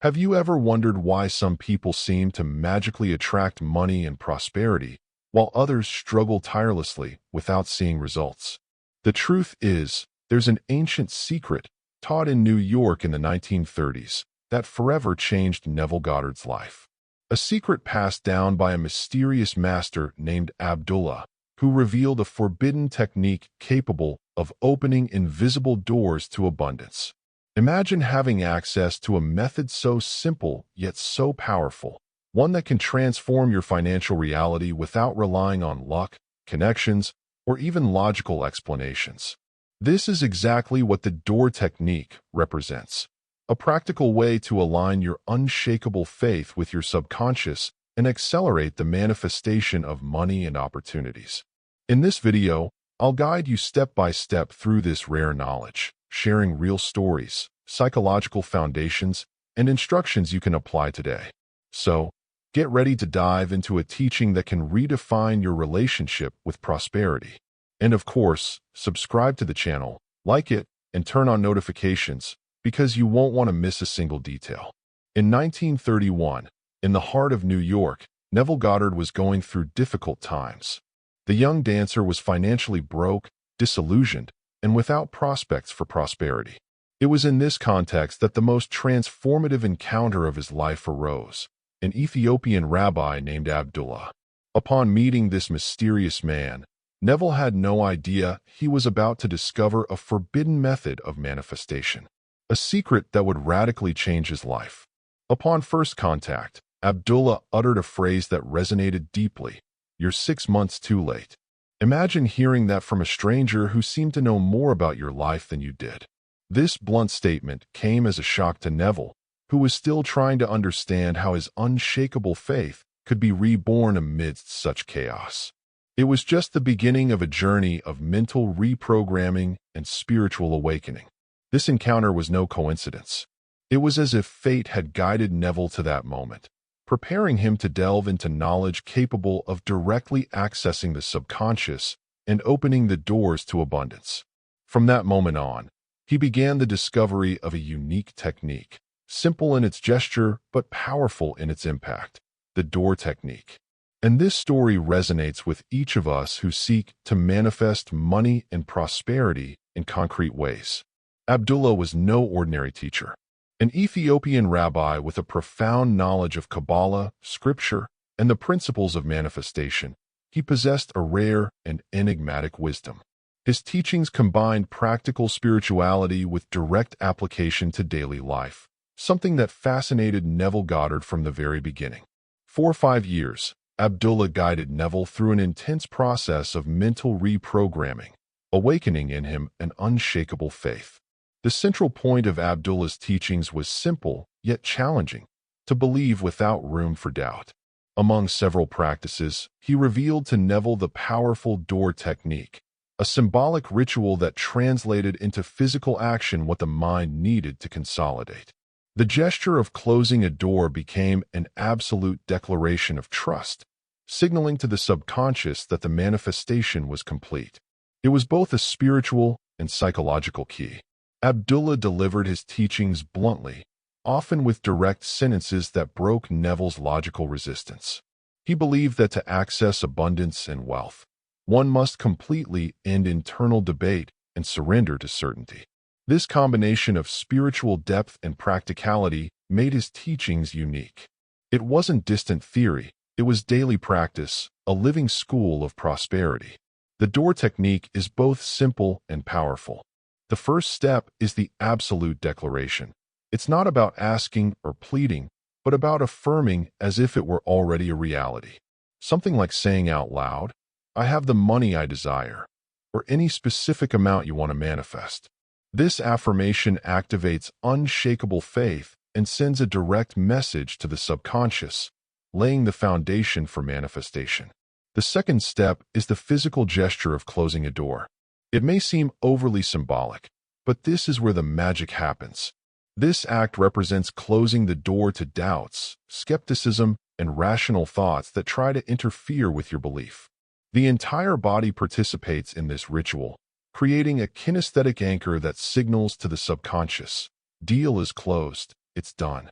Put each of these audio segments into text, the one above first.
Have you ever wondered why some people seem to magically attract money and prosperity, while others struggle tirelessly without seeing results? The truth is, there's an ancient secret taught in New York in the 1930s that forever changed Neville Goddard's life. A secret passed down by a mysterious master named Abdullah, who revealed a forbidden technique capable of opening invisible doors to abundance. Imagine having access to a method so simple yet so powerful, one that can transform your financial reality without relying on luck, connections, or even logical explanations. This is exactly what the door technique represents, a practical way to align your unshakable faith with your subconscious and accelerate the manifestation of money and opportunities. In this video, I'll guide you step by step through this rare knowledge, sharing real stories, psychological foundations, and instructions you can apply today. So, get ready to dive into a teaching that can redefine your relationship with prosperity. And of course, subscribe to the channel, like it, and turn on notifications, because you won't want to miss a single detail. In 1931, in the heart of New York, Neville Goddard was going through difficult times. The young dancer was financially broke, disillusioned, and without prospects for prosperity. It was in this context that the most transformative encounter of his life arose, an Ethiopian rabbi named Abdullah. Upon meeting this mysterious man, Neville had no idea he was about to discover a forbidden method of manifestation, a secret that would radically change his life. Upon first contact, Abdullah uttered a phrase that resonated deeply: "You're 6 months too late." Imagine hearing that from a stranger who seemed to know more about your life than you did. This blunt statement came as a shock to Neville, who was still trying to understand how his unshakable faith could be reborn amidst such chaos. It was just the beginning of a journey of mental reprogramming and spiritual awakening. This encounter was no coincidence. It was as if fate had guided Neville to that moment, preparing him to delve into knowledge capable of directly accessing the subconscious and opening the doors to abundance. From that moment on, he began the discovery of a unique technique, simple in its gesture but powerful in its impact: the door technique. And this story resonates with each of us who seek to manifest money and prosperity in concrete ways. Abdullah was no ordinary teacher. An Ethiopian rabbi with a profound knowledge of Kabbalah, scripture, and the principles of manifestation, he possessed a rare and enigmatic wisdom. His teachings combined practical spirituality with direct application to daily life, something that fascinated Neville Goddard from the very beginning. For 5 years, Abdullah guided Neville through an intense process of mental reprogramming, awakening in him an unshakable faith. The central point of Abdullah's teachings was simple, yet challenging: to believe without room for doubt. Among several practices, he revealed to Neville the powerful door technique, a symbolic ritual that translated into physical action what the mind needed to consolidate. The gesture of closing a door became an absolute declaration of trust, signaling to the subconscious that the manifestation was complete. It was both a spiritual and psychological key. Abdullah delivered his teachings bluntly, often with direct sentences that broke Neville's logical resistance. He believed that to access abundance and wealth, one must completely end internal debate and surrender to certainty. This combination of spiritual depth and practicality made his teachings unique. It wasn't distant theory, it was daily practice, a living school of prosperity. The door technique is both simple and powerful. The first step is the absolute declaration. It's not about asking or pleading, but about affirming as if it were already a reality. Something like saying out loud, "I have the money I desire," or any specific amount you want to manifest. This affirmation activates unshakable faith and sends a direct message to the subconscious, laying the foundation for manifestation. The second step is the physical gesture of closing a door. It may seem overly symbolic, but this is where the magic happens. This act represents closing the door to doubts, skepticism, and rational thoughts that try to interfere with your belief. The entire body participates in this ritual, creating a kinesthetic anchor that signals to the subconscious: deal is closed, it's done.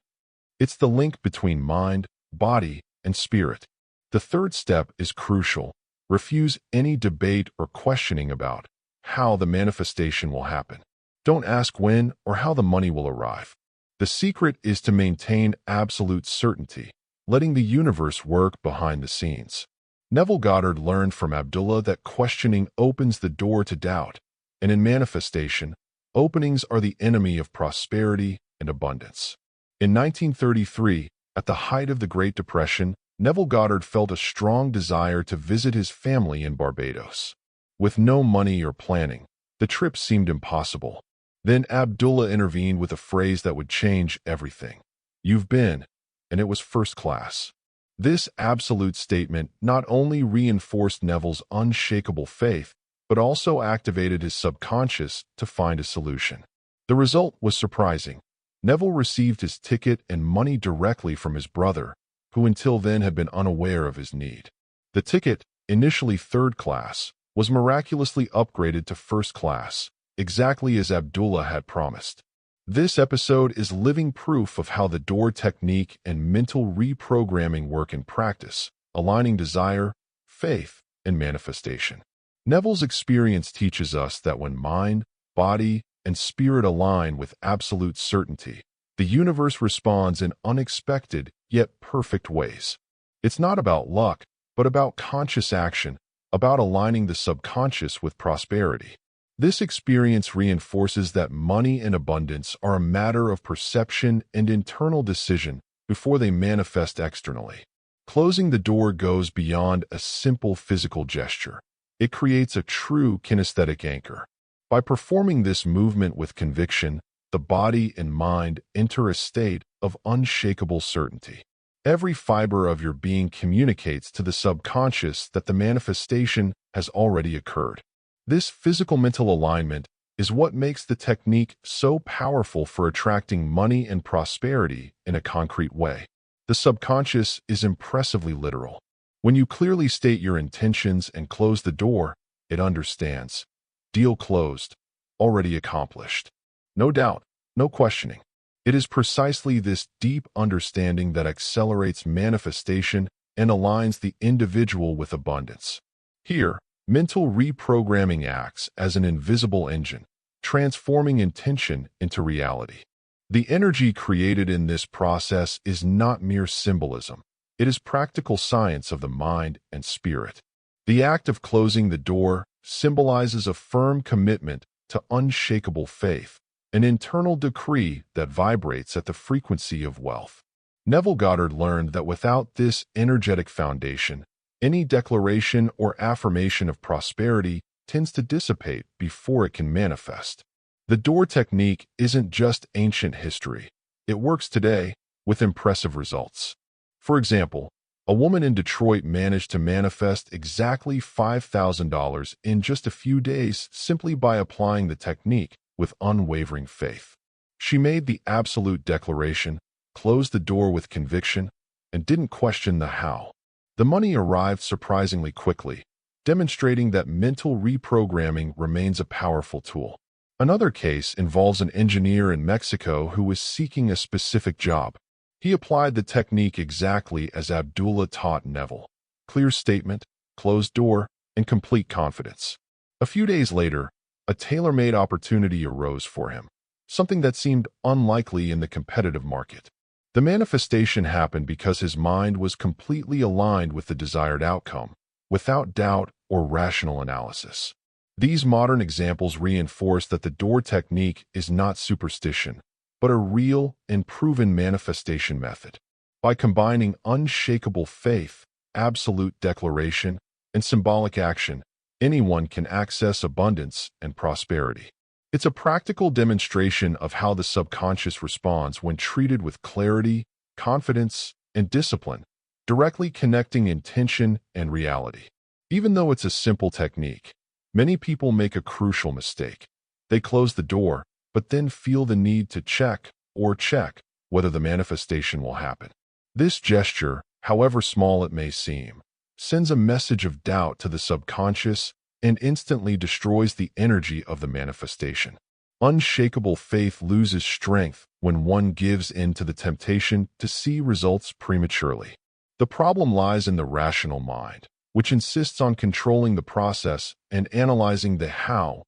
It's the link between mind, body, and spirit. The third step is crucial. Refuse any debate or questioning about how the manifestation will happen. Don't ask when or how the money will arrive. The secret is to maintain absolute certainty, letting the universe work behind the scenes. Neville Goddard learned from Abdullah that questioning opens the door to doubt, and in manifestation, openings are the enemy of prosperity and abundance. In 1933, at the height of the Great Depression, Neville Goddard felt a strong desire to visit his family in Barbados. With no money or planning, the trip seemed impossible. Then Abdullah intervened with a phrase that would change everything. "You've been," and it was first class. This absolute statement not only reinforced Neville's unshakable faith, but also activated his subconscious to find a solution. The result was surprising. Neville received his ticket and money directly from his brother, who until then had been unaware of his need. The ticket, initially third class, was miraculously upgraded to first class, exactly as Abdullah had promised. This episode is living proof of how the door technique and mental reprogramming work in practice, aligning desire, faith, and manifestation. Neville's experience teaches us that when mind, body, and spirit align with absolute certainty, the universe responds in unexpected yet perfect ways. It's not about luck, but about conscious action, about aligning the subconscious with prosperity. This experience reinforces that money and abundance are a matter of perception and internal decision before they manifest externally. Closing the door goes beyond a simple physical gesture. It creates a true kinesthetic anchor. By performing this movement with conviction, the body and mind enter a state of unshakable certainty. Every fiber of your being communicates to the subconscious that the manifestation has already occurred. This physical mental alignment is what makes the technique so powerful for attracting money and prosperity in a concrete way. The subconscious is impressively literal. When you clearly state your intentions and close the door, it understands. Deal closed. Already accomplished. No doubt, no questioning. It is precisely this deep understanding that accelerates manifestation and aligns the individual with abundance. Here, mental reprogramming acts as an invisible engine, transforming intention into reality. The energy created in this process is not mere symbolism. It is practical science of the mind and spirit. The act of closing the door symbolizes a firm commitment to unshakable faith, an internal decree that vibrates at the frequency of wealth. Neville Goddard learned that without this energetic foundation, any declaration or affirmation of prosperity tends to dissipate before it can manifest. The door technique isn't just ancient history. It works today with impressive results. For example, a woman in Detroit managed to manifest exactly $5,000 in just a few days simply by applying the technique with unwavering faith. She made the absolute declaration, closed the door with conviction, and didn't question the how. The money arrived surprisingly quickly, demonstrating that mental reprogramming remains a powerful tool. Another case involves an engineer in Mexico who was seeking a specific job. He applied the technique exactly as Abdullah taught Neville. Clear statement, closed door, and complete confidence. A few days later, a tailor-made opportunity arose for him, something that seemed unlikely in the competitive market. The manifestation happened because his mind was completely aligned with the desired outcome, without doubt or rational analysis. These modern examples reinforce that the door technique is not superstition, but a real and proven manifestation method. By combining unshakable faith, absolute declaration, and symbolic action, anyone can access abundance and prosperity. It's a practical demonstration of how the subconscious responds when treated with clarity, confidence, and discipline, directly connecting intention and reality. Even though it's a simple technique, many people make a crucial mistake. They close the door, but then feel the need to check whether the manifestation will happen. This gesture, however small it may seem, sends a message of doubt to the subconscious and instantly destroys the energy of the manifestation. Unshakable faith loses strength when one gives in to the temptation to see results prematurely. The problem lies in the rational mind, which insists on controlling the process and analyzing the how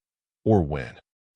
or when.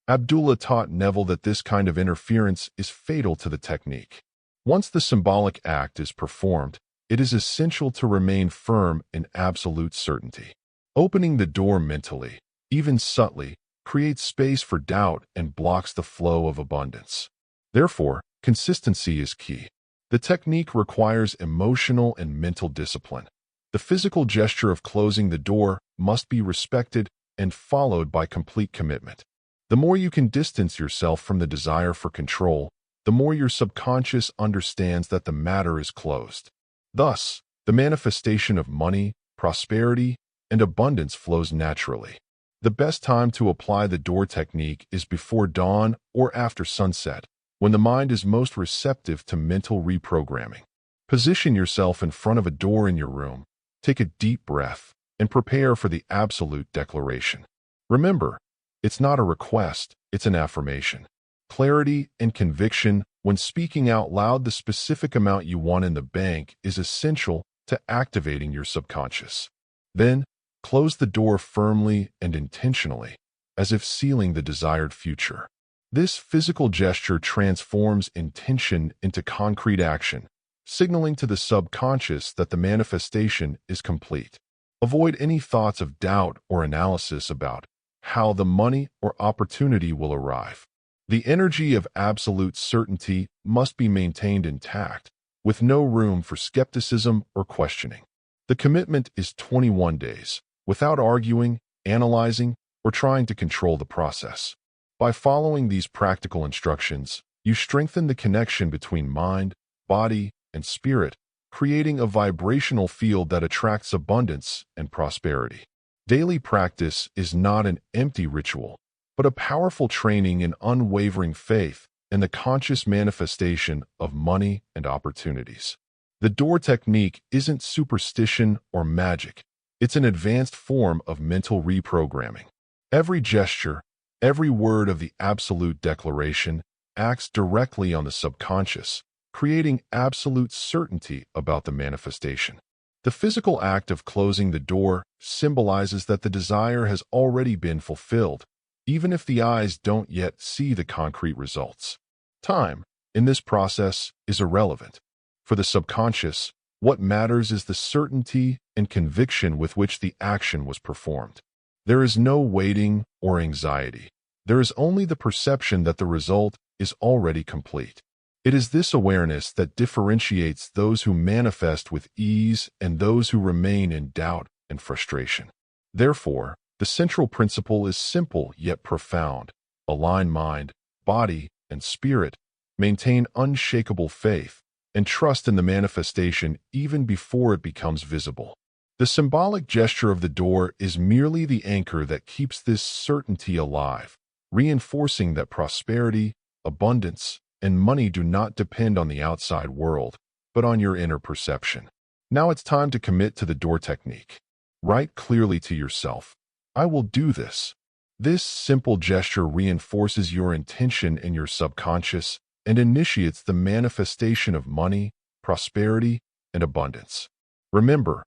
Abdullah taught Neville that this kind of interference is fatal to the technique. Once the symbolic act is performed, it is essential to remain firm in absolute certainty. Opening the door mentally, even subtly, creates space for doubt and blocks the flow of abundance. Therefore, consistency is key. The technique requires emotional and mental discipline. The physical gesture of closing the door must be respected and followed by complete commitment. The more you can distance yourself from the desire for control, the more your subconscious understands that the matter is closed. Thus, the manifestation of money, prosperity, and abundance flows naturally. The best time to apply the door technique is before dawn or after sunset, when the mind is most receptive to mental reprogramming. Position yourself in front of a door in your room, take a deep breath, and prepare for the absolute declaration. Remember, it's not a request, it's an affirmation. Clarity and conviction when speaking out loud the specific amount you want in the bank is essential to activating your subconscious. Then, close the door firmly and intentionally, as if sealing the desired future. This physical gesture transforms intention into concrete action, signaling to the subconscious that the manifestation is complete. Avoid any thoughts of doubt or analysis about how the money or opportunity will arrive. The energy of absolute certainty must be maintained intact, with no room for skepticism or questioning. The commitment is 21 days, without arguing, analyzing, or trying to control the process. By following these practical instructions, you strengthen the connection between mind, body, and spirit, creating a vibrational field that attracts abundance and prosperity. Daily practice is not an empty ritual, but a powerful training in unwavering faith and the conscious manifestation of money and opportunities. The door technique isn't superstition or magic. It's an advanced form of mental reprogramming. Every gesture, every word of the absolute declaration acts directly on the subconscious, creating absolute certainty about the manifestation. The physical act of closing the door symbolizes that the desire has already been fulfilled, even if the eyes don't yet see the concrete results. Time, in this process, is irrelevant. For the subconscious, what matters is the certainty and conviction with which the action was performed. There is no waiting or anxiety. There is only the perception that the result is already complete. It is this awareness that differentiates those who manifest with ease and those who remain in doubt and frustration. Therefore, the central principle is simple yet profound. Align mind, body, and spirit, maintain unshakable faith, and trust in the manifestation even before it becomes visible. The symbolic gesture of the door is merely the anchor that keeps this certainty alive, reinforcing that prosperity, abundance, and money do not depend on the outside world, but on your inner perception. Now it's time to commit to the door technique. Write clearly to yourself, "I will do this." This simple gesture reinforces your intention in your subconscious and initiates the manifestation of money, prosperity, and abundance. Remember,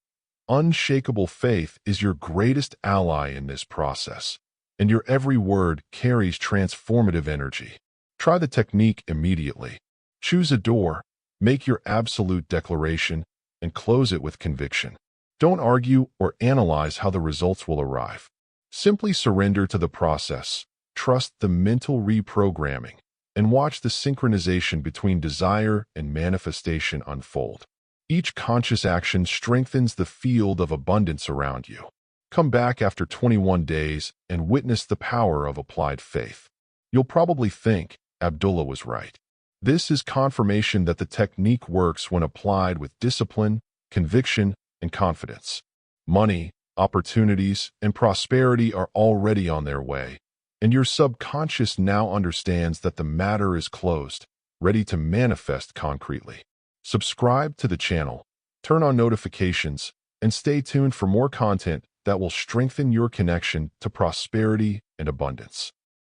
unshakable faith is your greatest ally in this process, and your every word carries transformative energy. Try the technique immediately. Choose a door, make your absolute declaration, and close it with conviction. Don't argue or analyze how the results will arrive. Simply surrender to the process, trust the mental reprogramming, and watch the synchronization between desire and manifestation unfold. Each conscious action strengthens the field of abundance around you. Come back after 21 days and witness the power of applied faith. You'll probably think, Abdullah was right. This is confirmation that the technique works when applied with discipline, conviction, and confidence. Money, opportunities, and prosperity are already on their way, and your subconscious now understands that the matter is closed, ready to manifest concretely. Subscribe to the channel, turn on notifications, and stay tuned for more content that will strengthen your connection to prosperity and abundance.